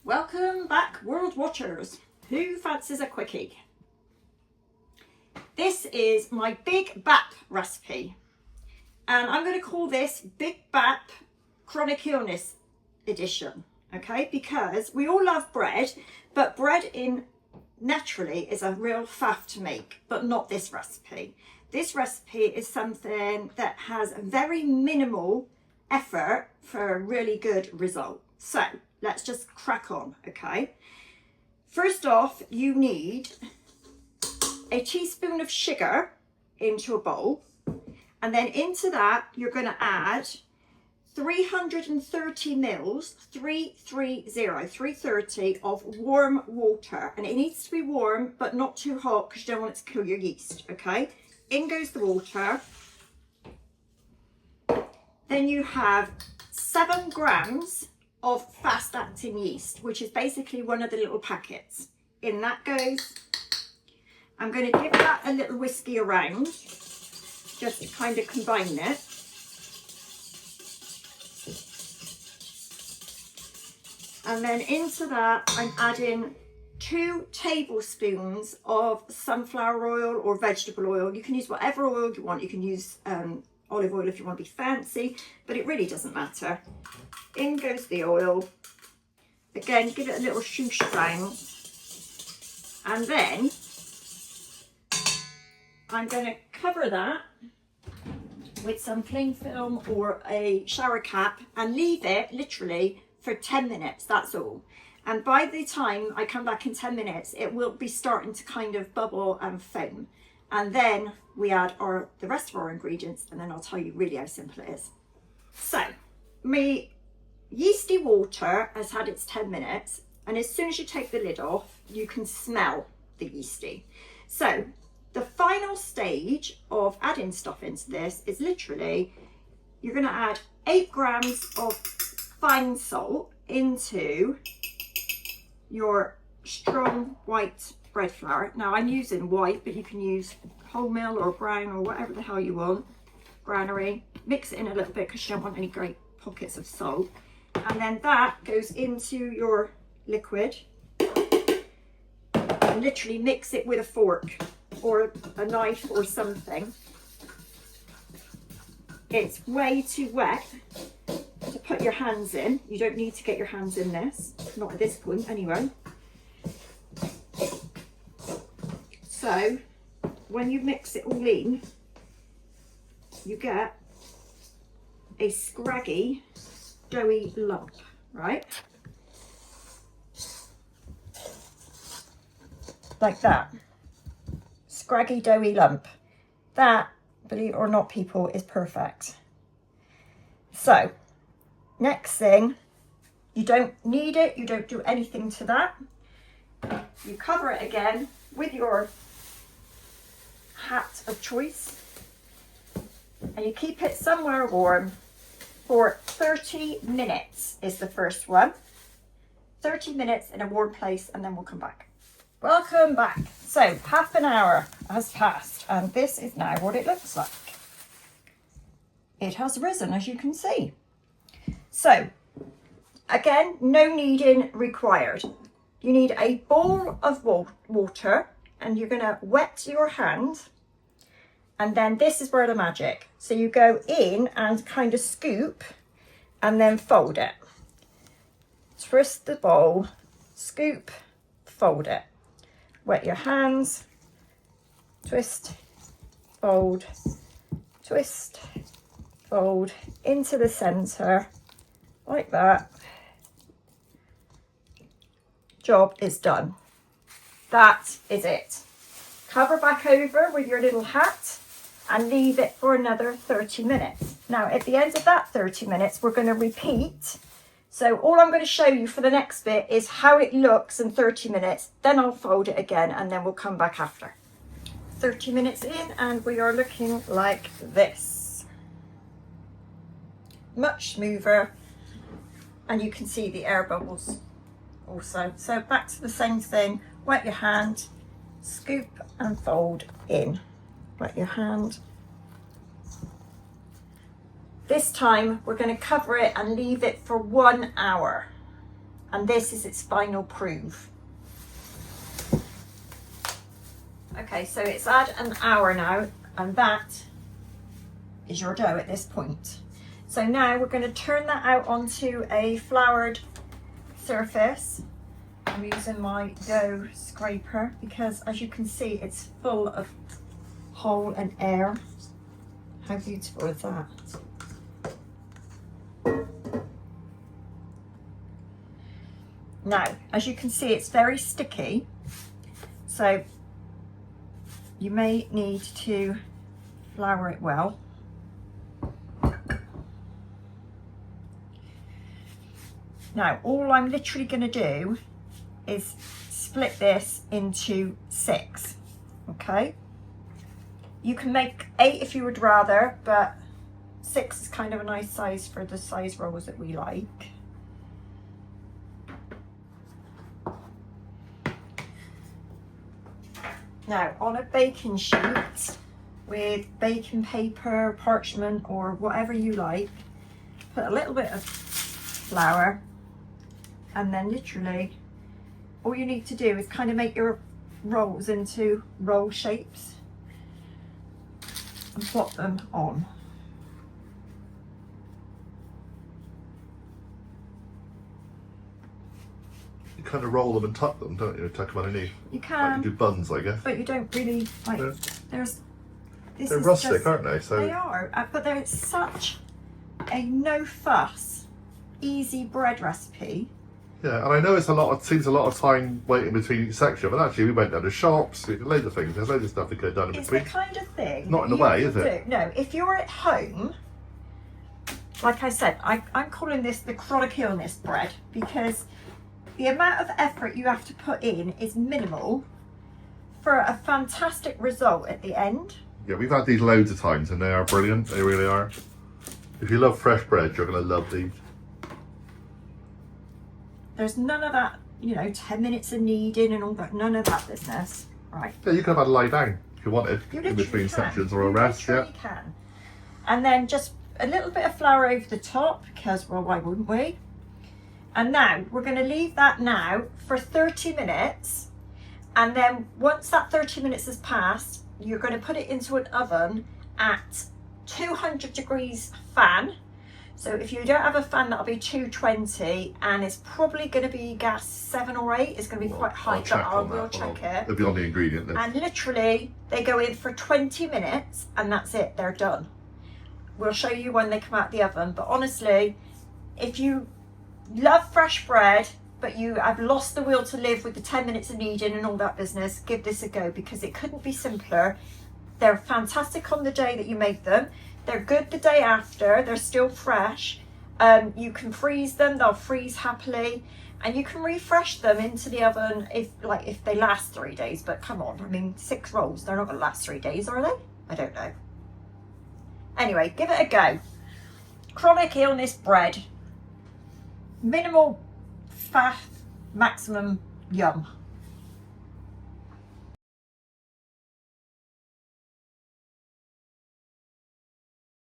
Welcome back, world watchers. Who fancies a quickie? This is my Big Bap recipe, and I'm going to call this Big Bap Chronic Illness Edition, okay? Because we all love bread, but bread naturally is a real faff to make, but not this recipe. This recipe is something that has very minimal effort for a really good result. So let's just crack on, okay? First off, you need a teaspoon of sugar into a bowl, and then into that you're going to add 330 mils, 330 of warm water, and it needs to be warm but not too hot because you don't want it to kill your yeast, okay? In goes the water. Then you have 7 grams of fast-acting yeast, which is basically one of the little packets. In that goes. I'm going to give that a little whiskey around, just to kind of combine it. And then into that, I'm adding 2 tablespoons of sunflower oil or vegetable oil. You can use whatever oil you want. You can use olive oil if you want to be fancy, but it really doesn't matter. In goes the oil. Again, give it a little swoosh around. And then I'm going to cover that with some cling film or a shower cap and leave it literally for 10 minutes, that's all. And by the time I come back in 10 minutes, it will be starting to kind of bubble and foam. And then we add the rest of our ingredients, and then I'll tell you really how simple it is. So, my yeasty water has had its 10 minutes, and as soon as you take the lid off, you can smell the yeasty. So, the final stage of adding stuff into this is literally, you're going to add 8 grams of fine salt into your strong white bread flour. Now I'm using white, but you can use wholemeal or brown or whatever the hell you want. Granary. Mix it in a little bit because you don't want any great pockets of salt. And then that goes into your liquid. And literally mix it with a fork or a knife or something. It's way too wet to put your hands in. You don't need to get your hands in this, not at this point anyway. So when you mix it all in, you get a scraggy, doughy lump, right? Like that. Scraggy, doughy lump. That, believe it or not, people, is perfect. So, next thing, you don't knead it, you don't do anything to that. You cover it again with your hat of choice, and you keep it somewhere warm for 30 minutes is the first one. 30 minutes in a warm place, and then we'll come back. Welcome back. So half an hour has passed, and this is now what it looks like. It has risen, as you can see. So again, no kneading required. You need a bowl of water, and you're going to wet your hand, and then this is where the magic. So you go in and kind of scoop and then fold it. Twist the bowl, scoop, fold it. Wet your hands, twist, fold, twist, fold into the center, like that. Job is done. That is it. Cover back over with your little hat and leave it for another 30 minutes. Now, at the end of that 30 minutes, we're going to repeat. So all I'm going to show you for the next bit is how it looks in 30 minutes. Then I'll fold it again, and then we'll come back after. 30 minutes in, and we are looking like this. Much smoother, and you can see the air bubbles also. So back to the same thing. Wet your hand, scoop and fold in. Wet your hand. This time we're going to cover it and leave it for 1 hour. and this is its final proof. Okay, so it's had an hour now, and that is your dough at this point. So now we're going to turn that out onto a floured surface. I'm using my dough scraper because, as you can see, it's full of hole and air. How beautiful is that? Now, as you can see, it's very sticky, so you may need to flour it well. Now, all I'm literally going to do is split this into 6, okay? You can make 8 if you would rather, but 6 is kind of a nice size for the size rolls that we like. Now, on a baking sheet with baking paper, parchment, or whatever you like, put a little bit of flour, and then literally all you need to do is kind of make your rolls into roll shapes and plop them on. You kind of roll them and tuck them, don't you? Tuck them underneath. You can. Like you do buns, I guess. But you don't really, like, Yeah. there's... This They're is rustic, just, aren't they? So they are, but they're such a no fuss, easy bread recipe. yeah, and I know it's seems a lot of time waiting between each section, but actually we went down to shops, we did loads of things. There's loads of stuff we could have done in It's between. the kind of thing Not in the you way, can is it? do. No, if you're at home, like I said, I'm calling this the chronic illness bread because the amount of effort you have to put in is minimal for a fantastic result at the end. Yeah, we've had these loads of times and they are brilliant, they really are. If you love fresh bread, you're going to love these. There's none of that, 10 minutes of kneading and all that, none of that business. Right. Yeah, you could have had a lie down if you wanted, You in literally between can. sections or a You rest, yeah. literally can. And then just a little bit of flour over the top because, well, why wouldn't we? And now we're going to leave that now for 30 minutes. And then once that 30 minutes has passed, you're going to put it into an oven at 200 degrees fan. So if you don't have a fan, that'll be 220, and it's probably going to be gas 7 or 8. It's going to be quite high, but I will check it. It'll be on the ingredient list. And literally, they go in for 20 minutes, and that's it. They're done. We'll show you when they come out of the oven. But honestly, if you love fresh bread, but you have lost the will to live with the 10 minutes of kneading and all that business, give this a go because it couldn't be simpler. They're fantastic on the day that you make them. They're good the day after. They're still fresh. You can freeze them. They'll freeze happily. And you can refresh them into the oven if they last 3 days. But come on, I mean, 6 rolls, they're not going to last 3 days, are they? I don't know. Anyway, give it a go. Chronic illness bread. Minimal fat, maximum yum.